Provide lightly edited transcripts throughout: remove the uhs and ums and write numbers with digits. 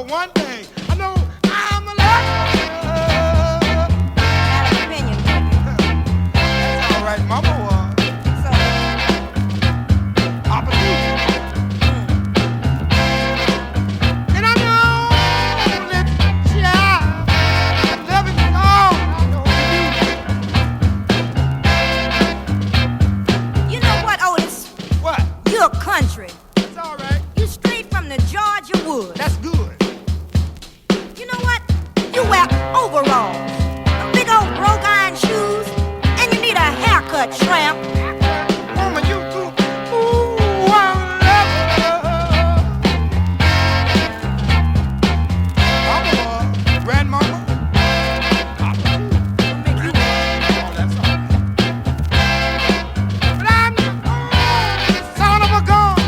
one thing. I know I'm a lover. Got an opinion, Boogie. That's all right, Mama was. So, Papa knew. And I know that child, loving you all, I know you. you know what, Otis? What? You're country. That's all right. You straight from the Georgia woods. That's good. You know what? You wear overalls, big old broke iron shoes, and you need a haircut, tramp. Woman, you too. Ooh, I'm lover. Mama was. Grandmama. Papa knew. Make you Oh, that's all right. But I'm the son of a gun.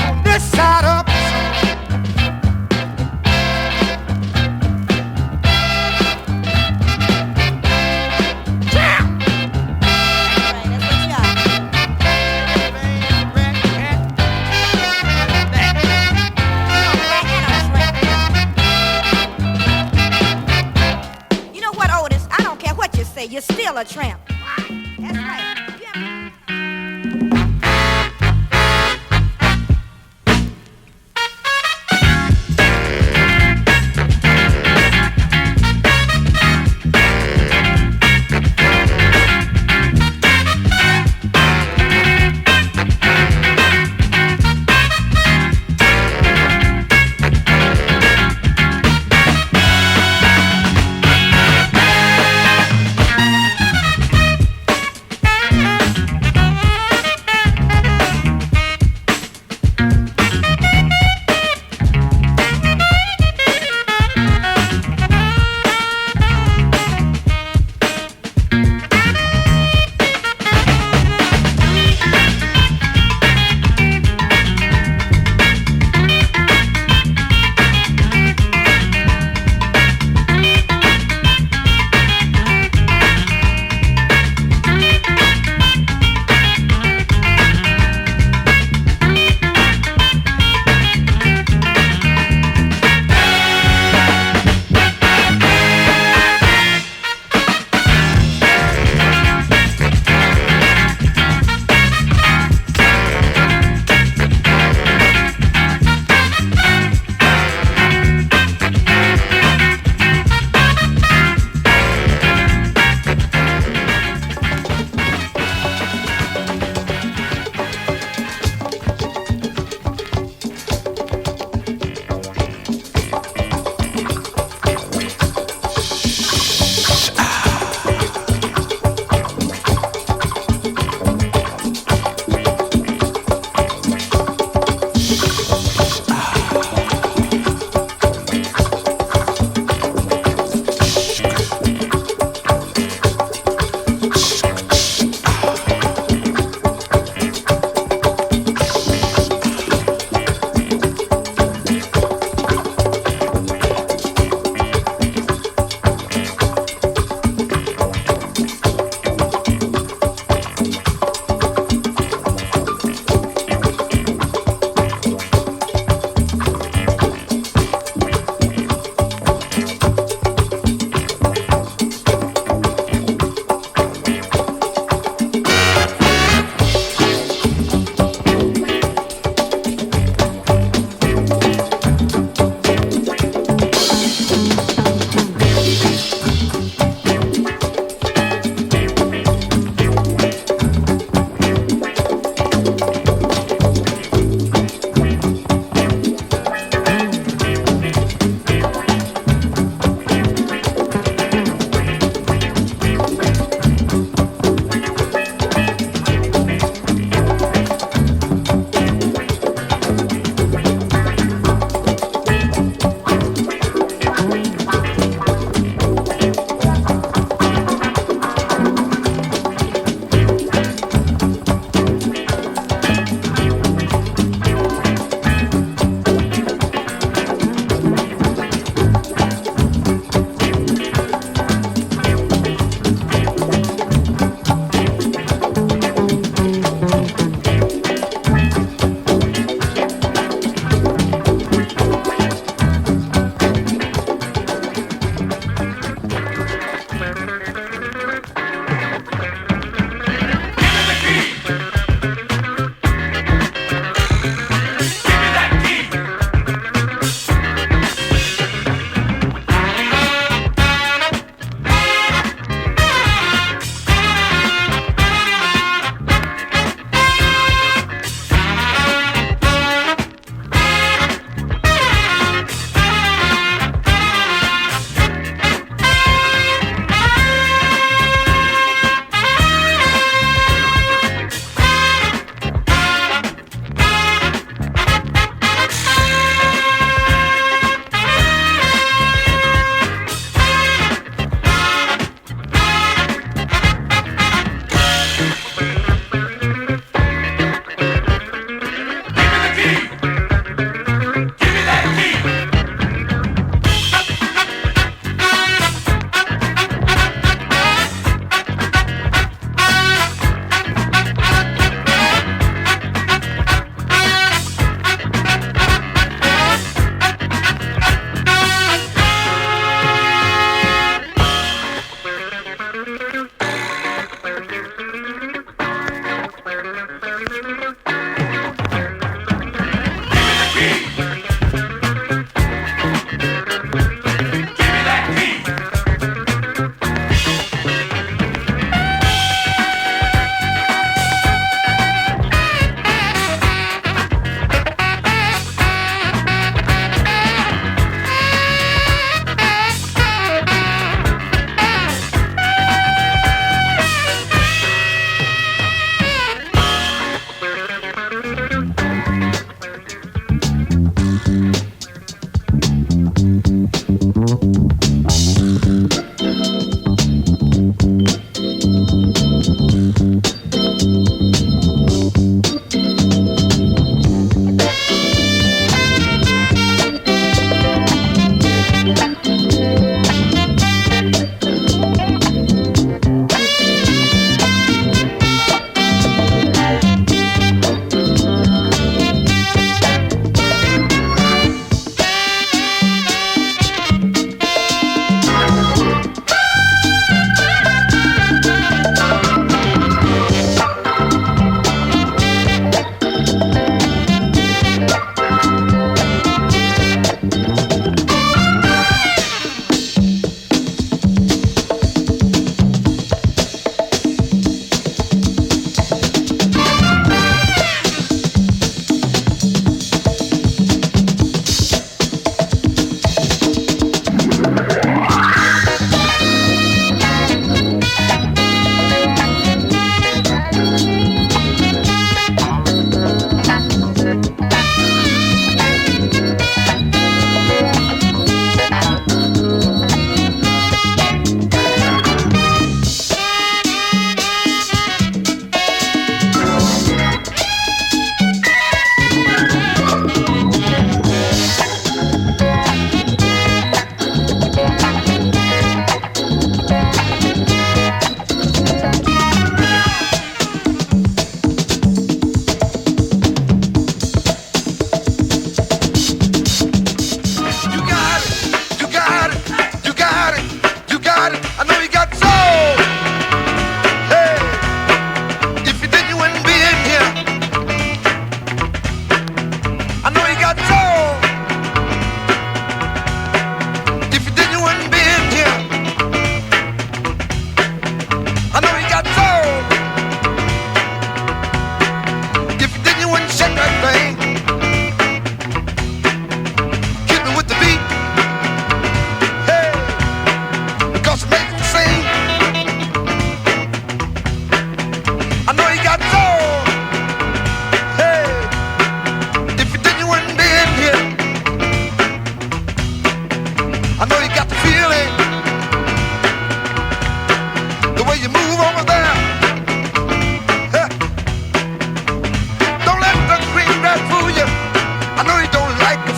On this side of the sun. Jam! right, that's what you are. Red cat. You know what, Otis? I don't care what you say. You're still a tramp. That's right. Yeah.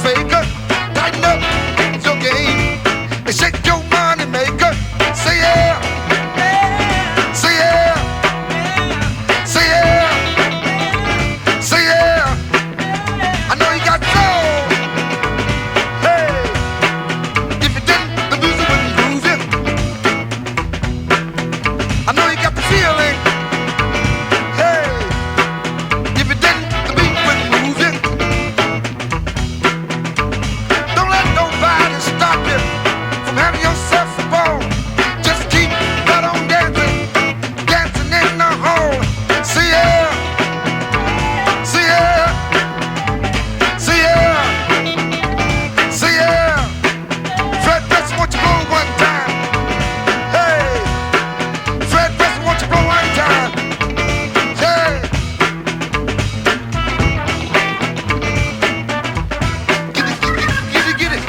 faker. Tighten up your game and shake your money maker. Say yeah, say yeah, say yeah, say yeah. I know you got soul. Hey, if you didn't, the loser wouldn't lose it. I know you got the feeling. Hey, if you didn't, the beat wouldn't lose it. Don't let nobody stop you from having yourself a ball. Just keep right on dancing, dancing in the hall. See yeah, see yeah, see yeah, see yeah. Fred Preston, won't you blow one time? Hey, Fred Preston, won't you blow one time? Hey, get it, get it, get it.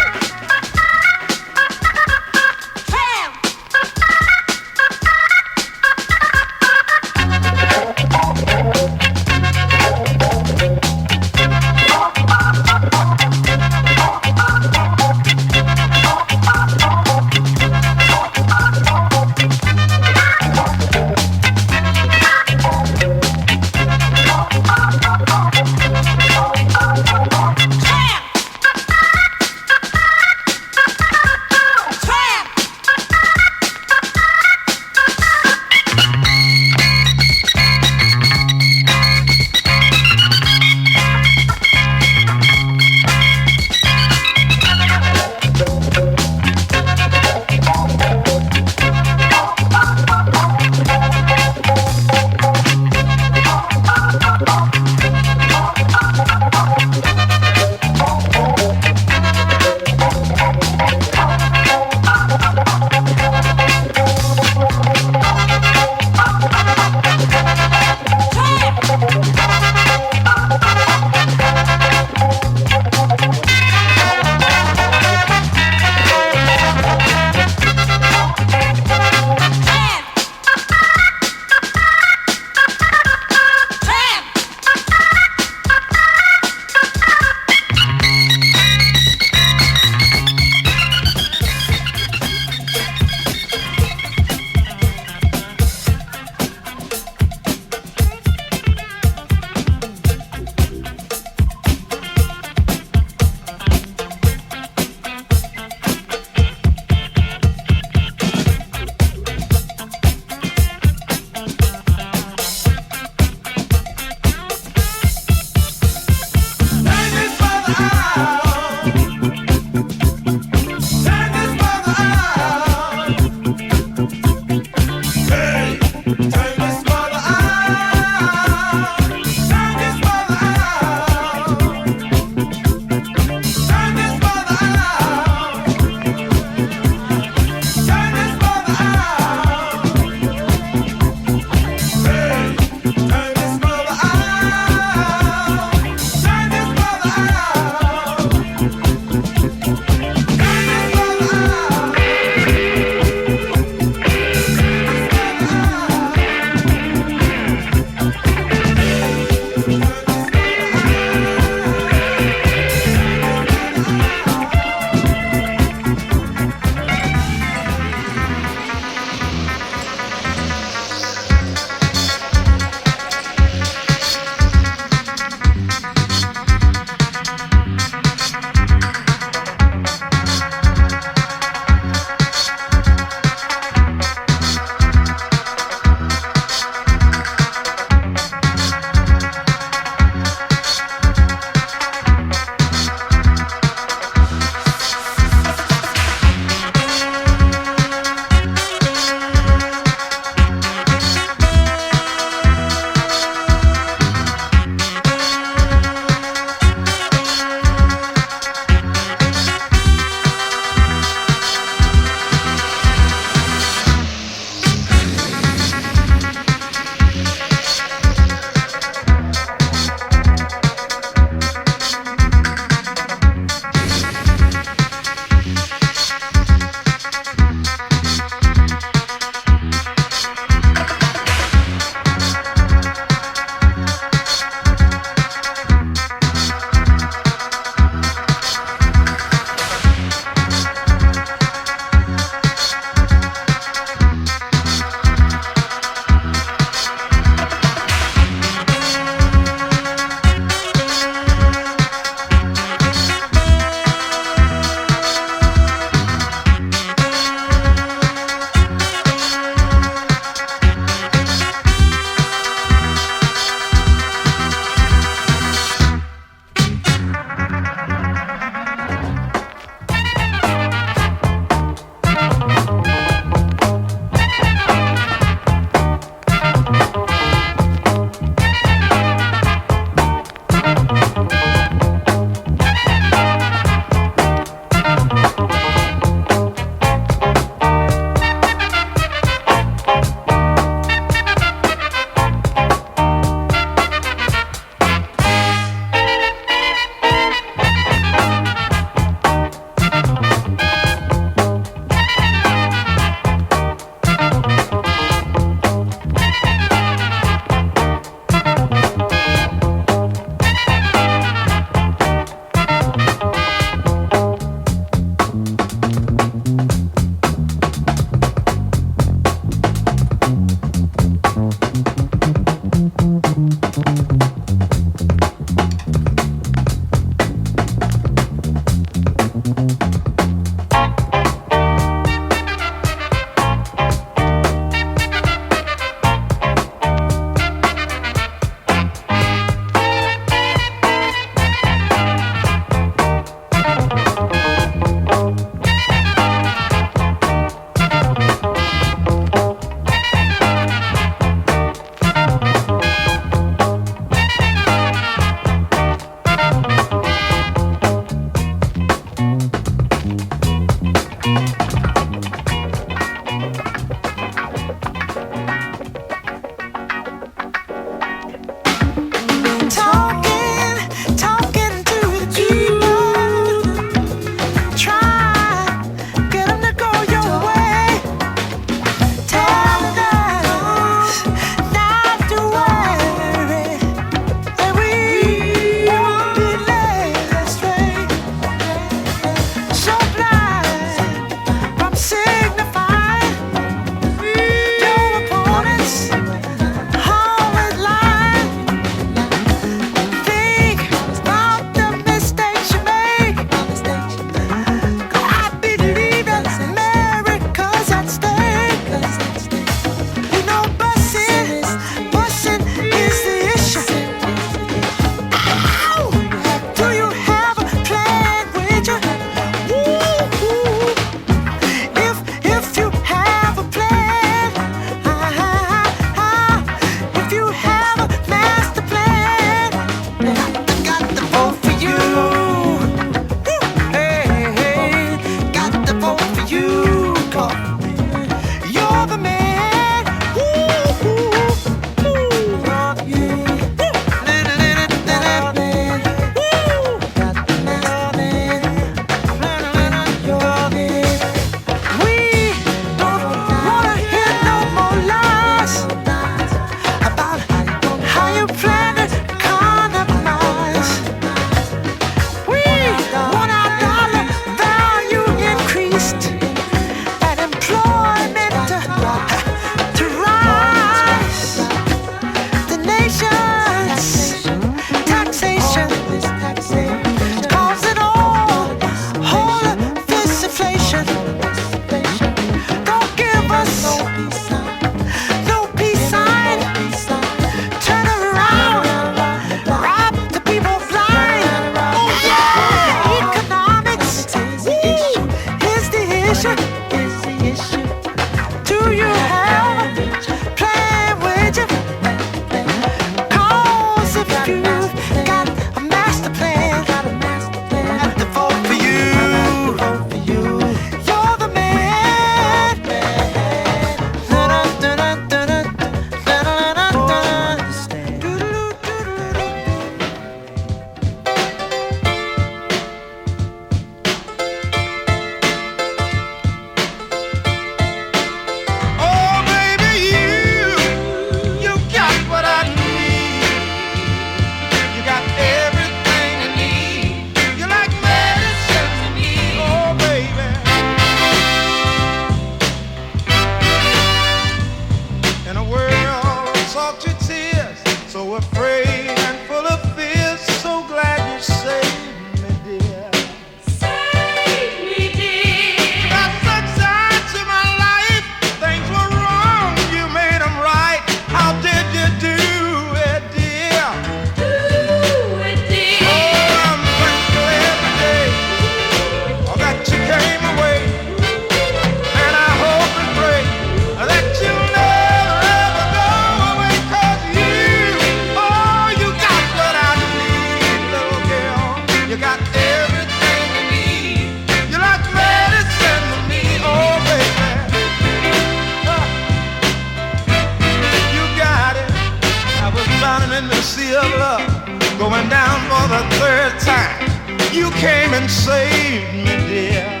came and saved me, dear.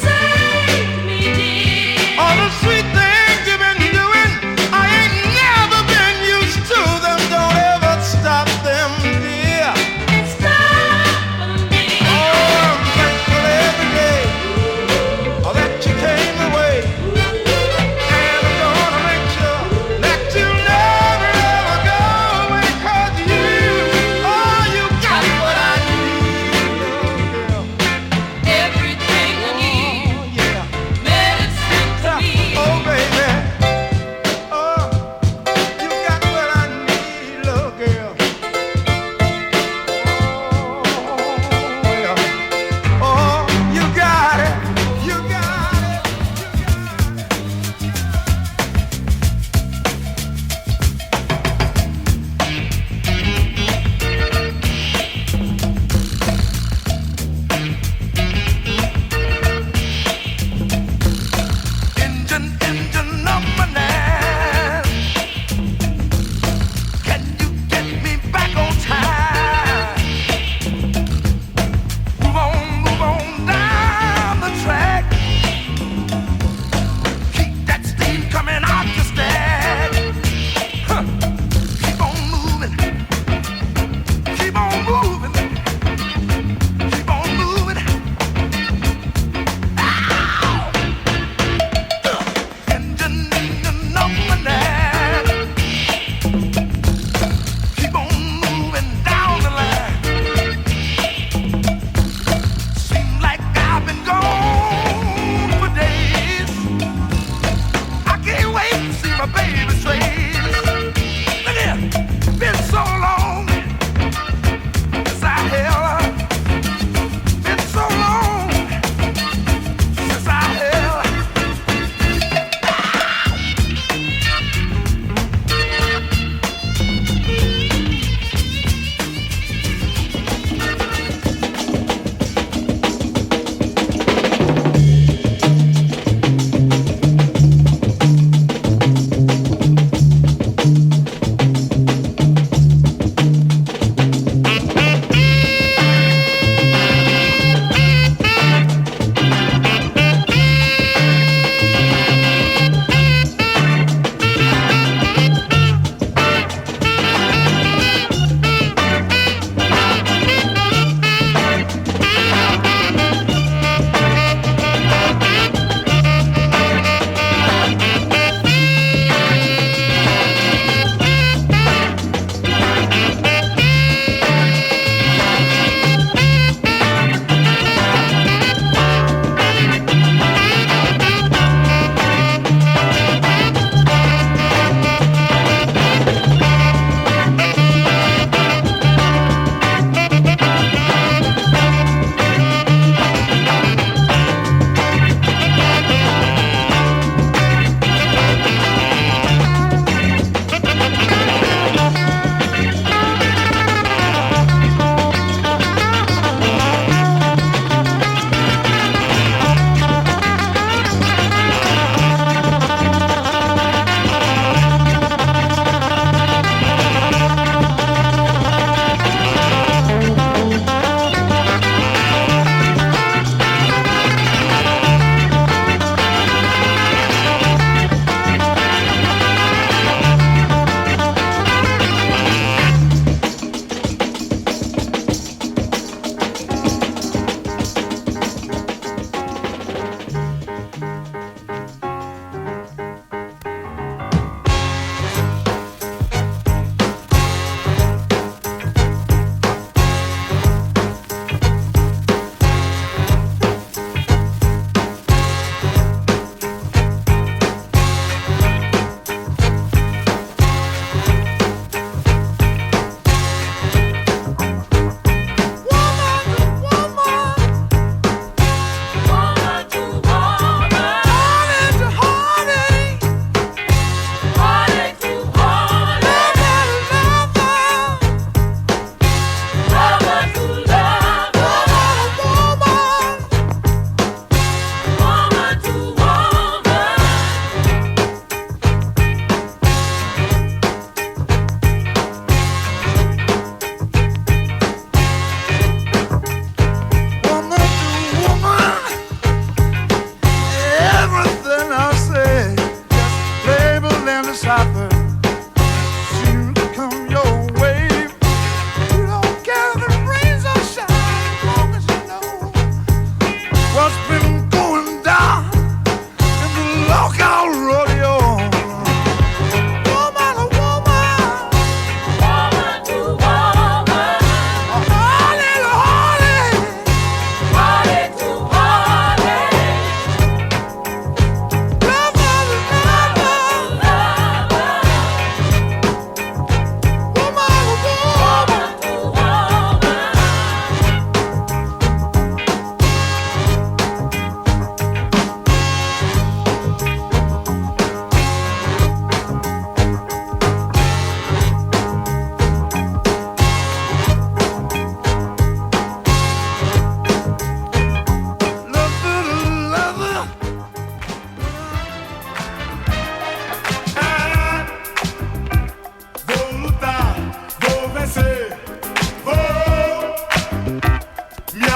Saved me, dear. All the sweet things you've been doing, I ain't never been used to them. Don't ever stop them, dear. Stop me. Oh, I'm thankful every day that you came away. And I'm gonna make sure that you never ever go away. 'Cause you got what I need, girl.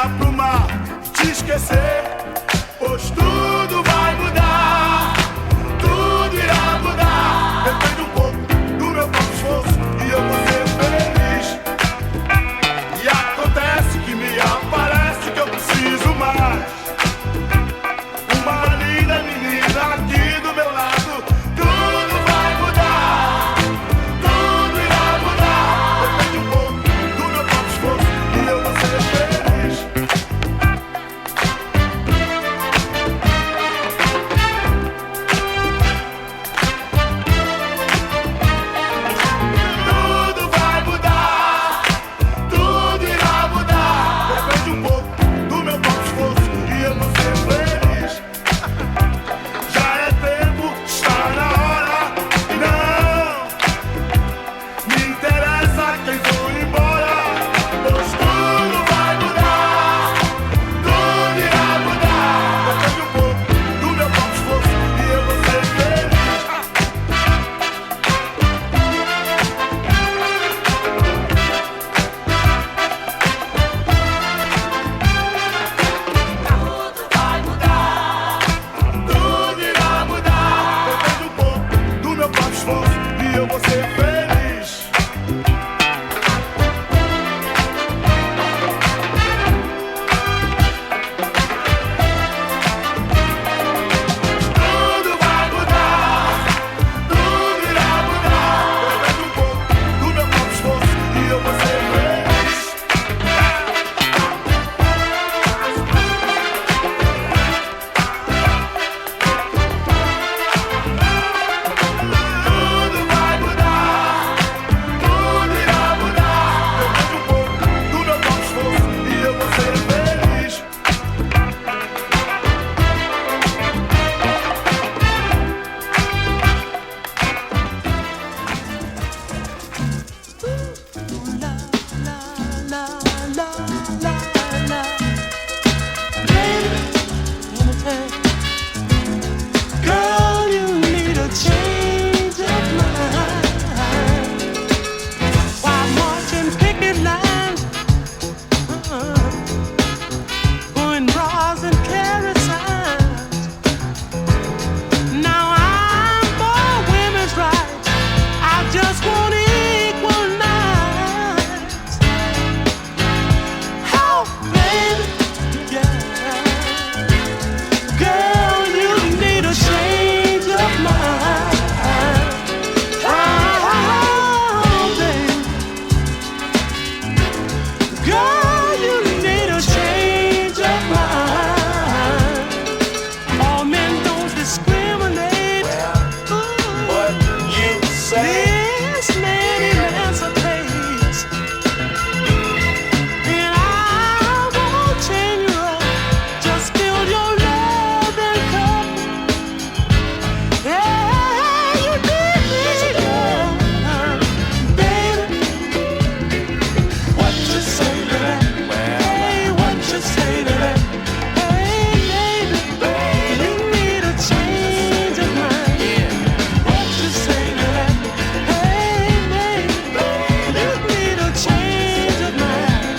olhar pro mar e te esquecer, pois tudo vai mudar, tudo irá mudar. Depende um pouco do meu próprio esforço e eu vou ser feliz. E acontece que me aparece que eu preciso mais. Uma linda menina aqui do meu lado. Tudo vai mudar, tudo irá mudar. Depende um pouco do meu próprio esforço e eu vou ser feliz. Tudo vai mudar, tudo irá mudar. Depende um pouco do meu próprio esforço e eu vou ser feliz. Já é tempo, está na hora. E não me interessa quem for embora, pois tudo vai mudar, tudo irá mudar. Depende um pouco do meu próprio esforço e eu vou ser feliz. Tudo vai mudar, tudo irá mudar. Depende um pouco do meu próprio esforço e eu vou ser feliz. Tudo vai mudar, tudo irá mudar. Depende um pouco do meu próprio esforço e eu vou ser feliz. Tudo vai mudar, tudo irá mudar. Depende um pouco do meu próprio esforço e eu vou ser feliz. Girl, you need a change of mind. While marching picket lines, going bras and carry signs. Now I'm for women's rights. I just want equal nights. Oh, baby, yeah. Girl, you need a change of mind. Oh, baby. Girl, you need a change of mind. All men don't discriminate. What you say? This man emancipates. And I won't chain you up. Just fill your love and cup. Yeah, you need me, girl. Baby, what you say to that? Hey, what you say to that? Hey, baby, you need a change of mind. What you say to that? Hey, baby, you need a change of mind.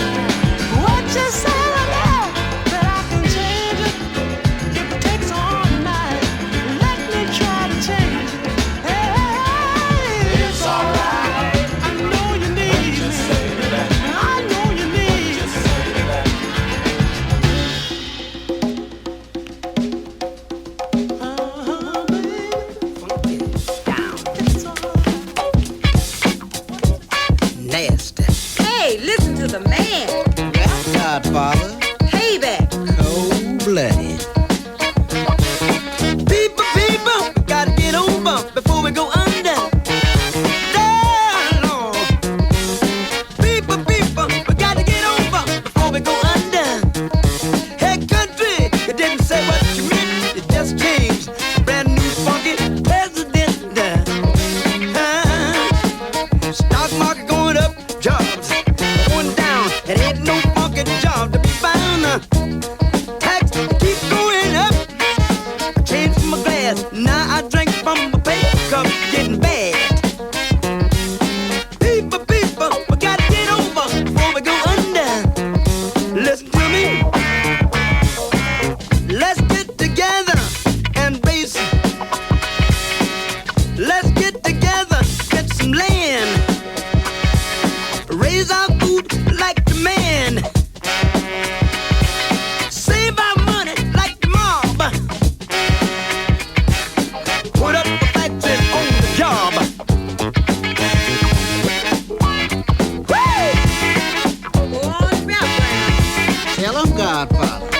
What you say to that? That I can change it if it takes all night. Let me try to change it. Hey, it's alright. I know you need me. I know you need me. Nasty. Hey, listen to the man. Godfather. Payback. Cold-blooded. People, gotta get over before we go under. Lord. People, we gotta get over before we go under. Hey, country, you didn't say what you meant, you just changed. Brand new funky president. Stock market going up, jobs going down. It ain't no funky job to be found. Hello, Godfather.